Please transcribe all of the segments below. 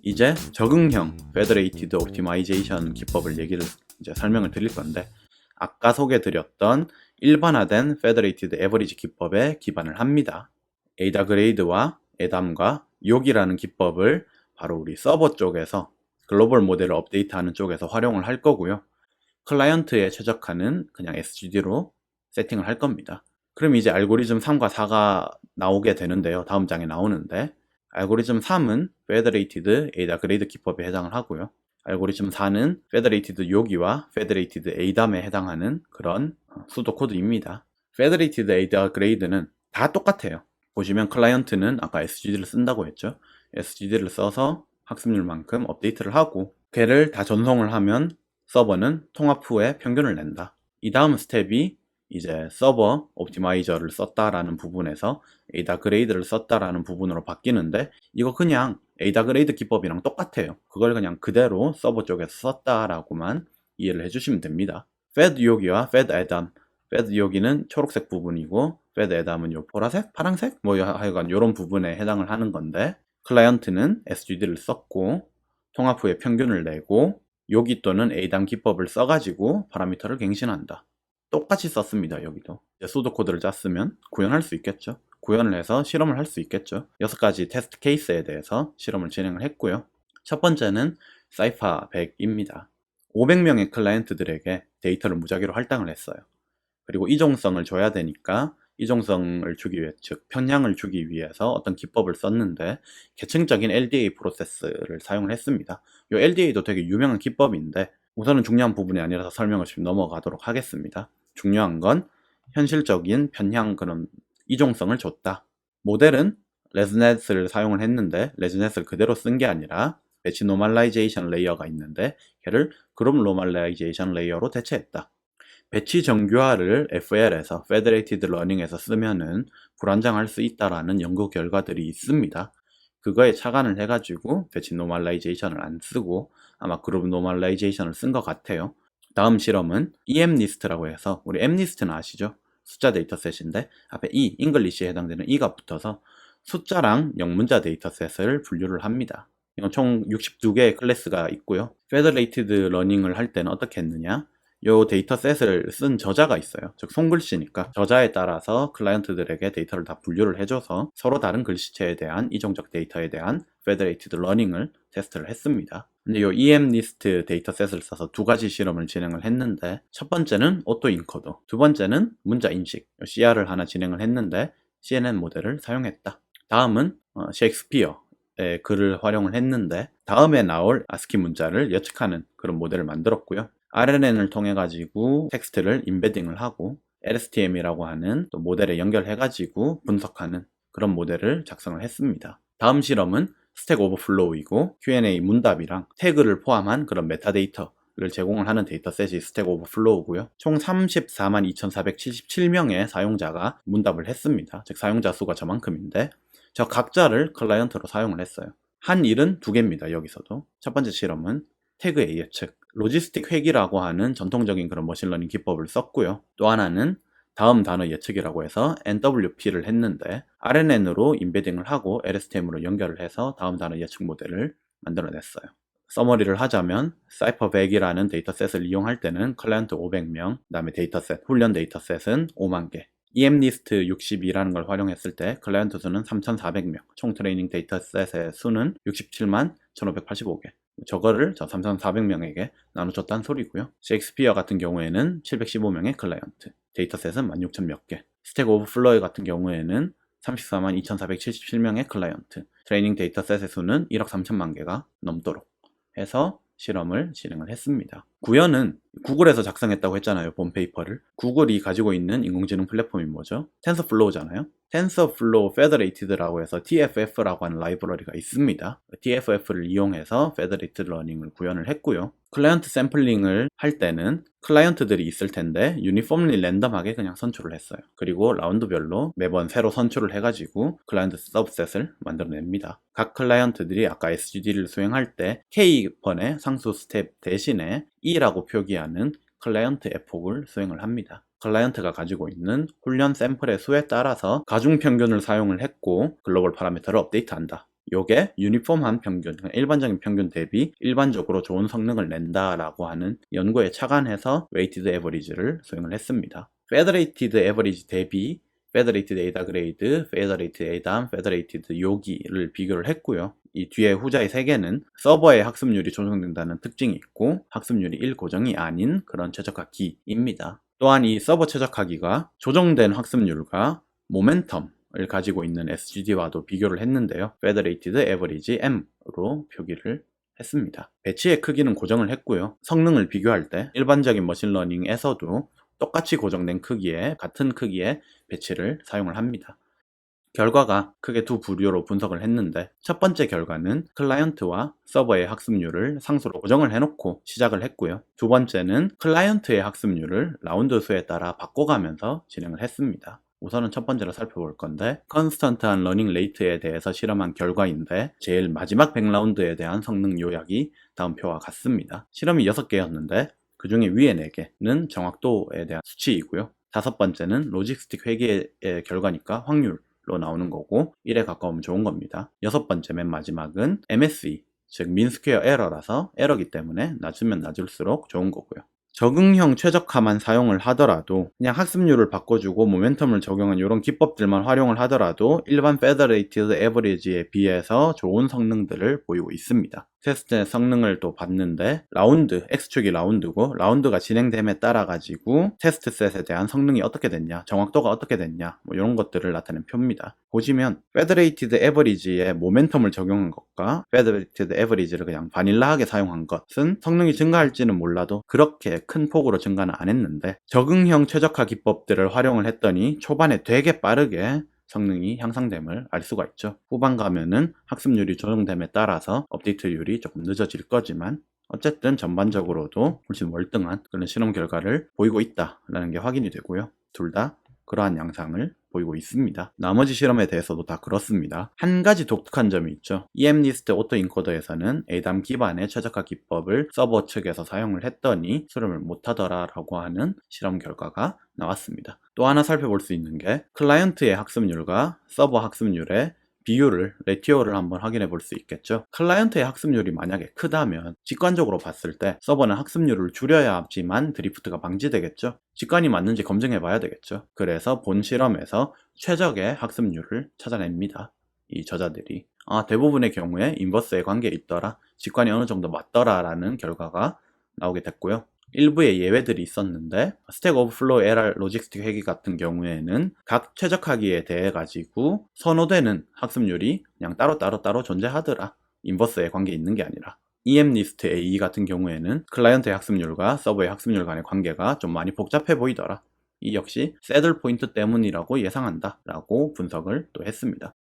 이제 적응형 Federated Optimization 기법을 이제 설명을 드릴 건데, 아까 소개드렸던 일반화된 Federated Average 기법에 기반을 합니다. 에이다 그레이드와 에담과 욕이라는 기법을 바로 우리 서버 쪽에서 글로벌 모델을 업데이트하는 쪽에서 활용을 할 거고요. 클라이언트에 최적화는 그냥 SGD로 세팅을 할 겁니다. 그럼 이제 알고리즘 3과 4가 나오게 되는데요. 다음 장에 나오는데, 알고리즘 3은 Federated 에이다 그레이드 기법에 해당을 하고요. 알고리즘 4는 Federated 요기와 Federated 에이담에 해당하는 그런 수도 코드입니다. Federated 에이다 그레이드는 다 똑같아요. 보시면 클라이언트는 아까 SGD를 쓴다고 했죠. SGD를 써서 학습률만큼 업데이트를 하고, 걔를 다 전송을 하면 서버는 통합 후에 평균을 낸다. 이 다음 스텝이 이제 서버 옵티마이저를 썼다라는 부분에서 에이다 그레이드를 썼다라는 부분으로 바뀌는데, 이거 그냥 에이다 그레이드 기법이랑 똑같아요. 그걸 그냥 그대로 서버 쪽에서 썼다라고만 이해를 해주시면 됩니다. Fed 요기와 Fed 에담, Fed 요기는 초록색 부분이고 Fed 에담은 요 보라색, 파란색 뭐 하여간 요런 부분에 해당을 하는 건데, 클라이언트는 SGD를 썼고 통합 후에 평균을 내고 요기 또는 에이담 기법을 써가지고 파라미터를 갱신한다. 똑같이 썼습니다. 여기도 수도 코드를 짰으면 구현할 수 있겠죠. 구현을 해서 실험을 할 수 있겠죠. 6가지 테스트 케이스에 대해서 실험을 진행을 했고요. 첫 번째는 사이파 100입니다. 500명의 클라이언트들에게 데이터를 무작위로 할당을 했어요. 그리고 이종성을 줘야 되니까 이종성을 주기 위해, 즉 편향을 주기 위해서 어떤 기법을 썼는데, 계층적인 LDA 프로세스를 사용을 했습니다. 이 LDA도 되게 유명한 기법인데 우선은 중요한 부분이 아니라서 설명을 좀 넘어가도록 하겠습니다. 중요한 건 현실적인 편향 그런 이종성을 줬다. 모델은 레즈넷을 사용을 했는데 레즈넷을 그대로 쓴 게 아니라 배치 노멀라이제이션 레이어가 있는데 걔를 그룹 노멀라이제이션 레이어로 대체했다. 배치 정교화를 FL에서 Federated Learning에서 쓰면은 불안정할 수 있다라는 연구 결과들이 있습니다. 그거에 착안을 해가지고 배치 노멀라이제이션을 안 쓰고 아마 그룹 노멀라이제이션을 쓴 것 같아요. 다음 실험은 EMNIST라고 해서, 우리 MNIST는 아시죠? 숫자 데이터셋인데 앞에 English에 해당되는 E가 붙어서 숫자랑 영문자 데이터셋을 분류를 합니다. 이건 총 62개의 클래스가 있고요. Federated Learning을 할 때는 어떻게 했느냐? 요 데이터셋을 쓴 저자가 있어요. 즉 손글씨니까 저자에 따라서 클라이언트들에게 데이터를 다 분류를 해줘서 서로 다른 글씨체에 대한 이종적 데이터에 대한 Federated Learning을 테스트를 했습니다. 근데 요 EMNIST 데이터셋을 써서 2가지 실험을 진행을 했는데, 첫 번째는 오토 인코더, 두 번째는 문자 인식, CR을 하나 진행을 했는데 CNN 모델을 사용했다. 다음은 셰익스피어의 글을 활용을 했는데 다음에 나올 아스키 문자를 예측하는 그런 모델을 만들었고요. RNN을 통해 가지고 텍스트를 임베딩을 하고 LSTM이라고 하는 또 모델에 연결해 가지고 분석하는 그런 모델을 작성을 했습니다. 다음 실험은 스택 오버플로우이고 Q&A 문답이랑 태그를 포함한 그런 메타데이터를 제공을 하는 데이터셋이 스택 오버플로우고요. 총 342,477명의 사용자가 문답을 했습니다. 즉 사용자 수가 저만큼인데 저 각자를 클라이언트로 사용을 했어요. 한 일은 2개입니다. 여기서도 첫 번째 실험은 태그의 예측, 로지스틱 회귀라고 하는 전통적인 그런 머신러닝 기법을 썼고요. 또 하나는 다음 단어 예측이라고 해서 NWP를 했는데 RNN으로 임베딩을 하고 LSTM으로 연결을 해서 다음 단어 예측 모델을 만들어냈어요. 서머리를 하자면 사이퍼100이라는 데이터셋을 이용할 때는 클라이언트 500명, 그 다음에 데이터셋, 훈련 데이터셋은 5만 개, EMNIST 62라는 걸 활용했을 때 클라이언트 수는 3,400명, 총 트레이닝 데이터셋의 수는 67만 1,585개. 저거를 저 3,400명에게 나눠줬다는 소리고요. 셰익스피어 같은 경우에는 715명의 클라이언트, 데이터셋은 16,000 몇 개. 스택 오버플로우 같은 경우에는 34만 2,477명의 클라이언트, 트레이닝 데이터셋의 수는 1억 3천만 개가 넘도록 해서 실험을 진행을 했습니다. 구현은 구글에서 작성했다고 했잖아요. 본 페이퍼를. 구글이 가지고 있는 인공지능 플랫폼이 뭐죠? 텐서플로우잖아요. 텐서플로우 페더레이티드라고 해서 TFF라고 하는 라이브러리가 있습니다. TFF를 이용해서 페더레이티드 러닝을 구현을 했고요. 클라이언트 샘플링을 할 때는 클라이언트들이 있을 텐데 유니폼리 랜덤하게 그냥 선출을 했어요. 그리고 라운드별로 매번 새로 선출을 해가지고 클라이언트 서브셋을 만들어냅니다. 각 클라이언트들이 아까 SGD를 수행할 때 K번의 상수 스텝 대신에 E라고 표기하는 클라이언트 에폭을 수행을 합니다. 클라이언트가 가지고 있는 훈련 샘플의 수에 따라서 가중평균을 사용을 했고 글로벌 파라미터를 업데이트한다. 요게 유니폼한 평균, 일반적인 평균 대비 일반적으로 좋은 성능을 낸다라고 하는 연구에 착안해서 웨이티드 에버리지를 수행을 했습니다. 페더레이티드 에버리지 대비 페더레이티드 에이다 그레이드, 페더레이티드 에이담, 페더레이티드 요기를 비교를 했고요. 이 뒤에 후자의 3개는 서버의 학습률이 조정된다는 특징이 있고 학습률이 1고정이 아닌 그런 최적화기입니다. 또한 이 서버 최적화기가 조정된 학습률과 모멘텀을 가지고 있는 SGD와도 비교를 했는데요. Federated Average M으로 표기를 했습니다. 배치의 크기는 고정을 했고요. 성능을 비교할 때 일반적인 머신러닝에서도 똑같이 고정된 크기에 같은 크기의 배치를 사용을 합니다. 결과가 크게 두 부류로 분석을 했는데 첫 번째 결과는 클라이언트와 서버의 학습률을 상수로 고정을 해놓고 시작을 했고요. 두 번째는 클라이언트의 학습률을 라운드 수에 따라 바꿔가면서 진행을 했습니다. 우선은 첫 번째로 살펴볼 건데 컨스턴트한 러닝 레이트에 대해서 실험한 결과인데 제일 마지막 100라운드에 대한 성능 요약이 다음 표와 같습니다. 실험이 6개였는데 그 중에 위에 4개는 정확도에 대한 수치이고요. 다섯 번째는 로지스틱 회계의 결과니까 확률로 나오는 거고 1에 가까우면 좋은 겁니다. 여섯 번째 맨 마지막은 MSE, 즉 민스퀘어 에러라서 에러기 때문에 낮으면 낮을수록 좋은 거고요. 적응형 최적화만 사용을 하더라도 그냥 학습률을 바꿔주고 모멘텀을 적용한 이런 기법들만 활용을 하더라도 일반 페더레이티드 에버리지에 비해서 좋은 성능들을 보이고 있습니다. 테스트의 성능을 또 봤는데 라운드, X축이 라운드고 라운드가 진행됨에 따라 가지고 테스트 셋에 대한 성능이 어떻게 됐냐, 정확도가 어떻게 됐냐 뭐 이런 것들을 나타낸 표입니다. 보시면 페더레이티드 에버리지에 모멘텀을 적용한 것과 페더레이티드 에버리지를 그냥 바닐라하게 사용한 것은 성능이 증가할지는 몰라도 그렇게 큰 폭으로 증가는 안 했는데 적응형 최적화 기법들을 활용을 했더니 초반에 되게 빠르게 성능이 향상됨을 알 수가 있죠. 후반 가면은 학습률이 조정됨에 따라서 업데이트율이 조금 늦어질 거지만 어쨌든 전반적으로도 훨씬 월등한 그런 실험 결과를 보이고 있다라는 게 확인이 되고요. 둘 다 그러한 양상을 보이고 있습니다. 나머지 실험에 대해서도 다 그렇습니다. 한 가지 독특한 점이 있죠. EMNIST 오토인코더에서는 ADAM 기반의 최적화 기법을 서버 측에서 사용을 했더니 수렴을 못하더라라고 하는 실험 결과가 나왔습니다. 또 하나 살펴볼 수 있는 게 클라이언트의 학습률과 서버 학습률의 비율을, 레티오를 한번 확인해 볼 수 있겠죠. 클라이언트의 학습률이 만약에 크다면 직관적으로 봤을 때 서버는 학습률을 줄여야 하지만 드리프트가 방지되겠죠. 직관이 맞는지 검증해 봐야 되겠죠. 그래서 본 실험에서 최적의 학습률을 찾아냅니다. 이 저자들이 대부분의 경우에 인버스에 관계 있더라, 직관이 어느 정도 맞더라 라는 결과가 나오게 됐고요. 일부의 예외들이 있었는데 스택 오버플로우 LR 로직스틱 회계 같은 경우에는 각 최적화기에 대해 가지고 선호되는 학습률이 그냥 따로 존재하더라, 인버스에 관계 있는 게 아니라. EMNIST AE 같은 경우에는 클라이언트의 학습률과 서버의 학습률 간의 관계가 좀 많이 복잡해 보이더라, 이 역시 새들 포인트 때문이라고 예상한다 라고 분석을 또 했습니다.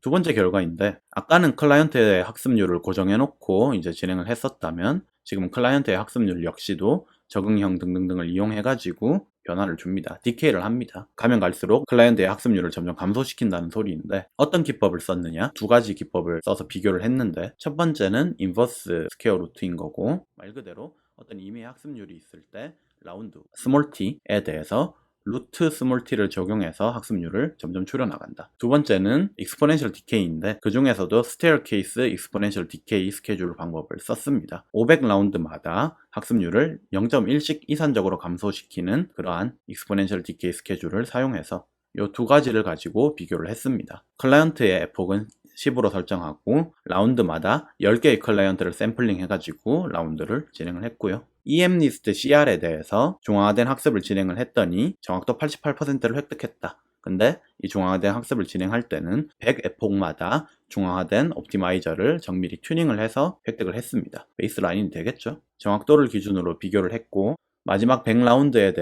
두 번째 결과인데 아까는 클라이언트의 학습률을 고정해 놓고 이제 진행을 했었다면 지금 클라이언트의 학습률 역시도 적응형 등등등을 이용해 가지고 변화를 줍니다. 디케이를 합니다. 가면 갈수록 클라이언트의 학습률을 점점 감소시킨다는 소리인데 어떤 기법을 썼느냐? 두 가지 기법을 써서 비교를 했는데 첫 번째는 인버스 스퀘어 루트인 거고 말 그대로 어떤 임의 학습률이 있을 때 라운드 스몰 t에 대해서 루트 스몰 t를 적용해서 학습률을 점점 줄여나간다. 두 번째는 익스포넨셜 디케이인데 그 중에서도 스테어케이스 익스포넨셜 디케이 스케줄 방법을 썼습니다. 500라운드마다 학습률을 0.1씩 이산적으로 감소시키는 그러한 익스포넨셜 디케이 스케줄을 사용해서 이 두 가지를 가지고 비교를 했습니다. 클라이언트의 에폭은 10으로 설정하고 라운드마다 10개의 클라이언트를 샘플링 해가지고 라운드를 진행을 했고요. EMNIST CR에 대해서 중앙화된 학습을 진행을 했더니 정확도 88%를 획득했다. 근데 이 중앙화된 학습을 진행할 때는 100 에폭마다 중앙화된 옵티마이저를 정밀히 튜닝을 해서 획득을 했습니다. 베이스라인이 되겠죠. 정확도를 기준으로 비교를 했고 마지막 100라운드에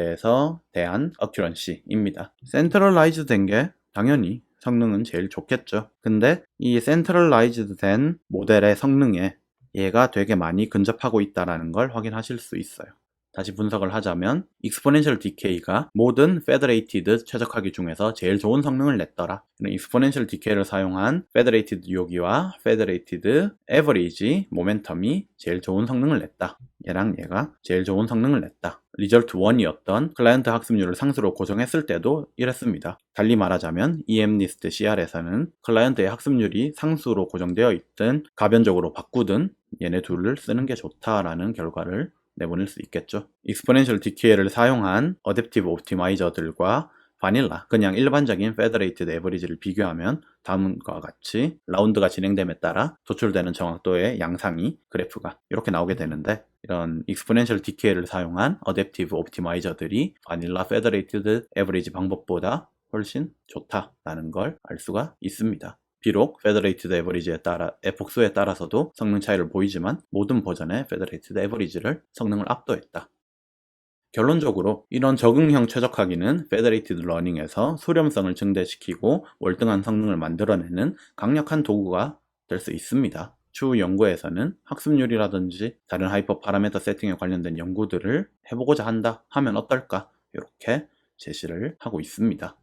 대한 어큐런시입니다. 센트럴라이즈 된 게 당연히 성능은 제일 좋겠죠. 근데 이 센트럴라이즈드 된 모델의 성능에 얘가 되게 많이 근접하고 있다는 걸 확인하실 수 있어요. 다시 분석을 하자면 익스포넨셜 디케이가 모든 페더레이티드 최적화기 중에서 제일 좋은 성능을 냈더라. 익스포넨셜 디케이를 사용한 페더레이티드 요기와 페더레이티드 에버리지 모멘텀이 제일 좋은 성능을 냈다. 얘랑 얘가 제일 좋은 성능을 냈다. result 1이었던 클라이언트 학습률을 상수로 고정했을 때도 이랬습니다. 달리 말하자면 emNIST CR에서는 클라이언트의 학습률이 상수로 고정되어 있든 가변적으로 바꾸든 얘네 둘을 쓰는 게 좋다라는 결과를 내보낼 수 있겠죠. 익스포넨셜 디케이를 사용한 어댑티브 옵티마이저들과 바닐라, 그냥 일반적인 페더레이티드 에버리지를 비교하면 다음과 같이 라운드가 진행됨에 따라 도출되는 정확도의 양상이 그래프가 이렇게 나오게 되는데, 이런 익스포넨셜 디케이를 사용한 어댑티브 옵티마이저들이 바닐라 페더레이티드 에버리지 방법보다 훨씬 좋다라는 걸 알 수가 있습니다. 비록 페더레이티드 에버리지의 복수에 따라서도 성능 차이를 보이지만 모든 버전의 페더레이티드 에버리지를 성능을 압도했다. 결론적으로 이런 적응형 최적화기는 페더레이티드 러닝에서 수렴성을 증대시키고 월등한 성능을 만들어내는 강력한 도구가 될 수 있습니다. 추후 연구에서는 학습률이라든지 다른 하이퍼 파라미터 세팅에 관련된 연구들을 해보고자 한다 하면 어떨까, 이렇게 제시를 하고 있습니다.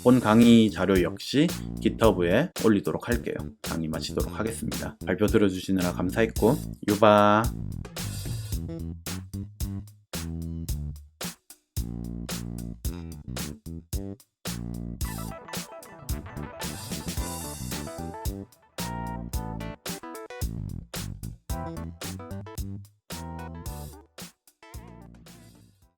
본 강의 자료 역시 GitHub에 올리도록 할게요. 강의 마치도록 하겠습니다. 발표 들어주시느라 감사했고 유바.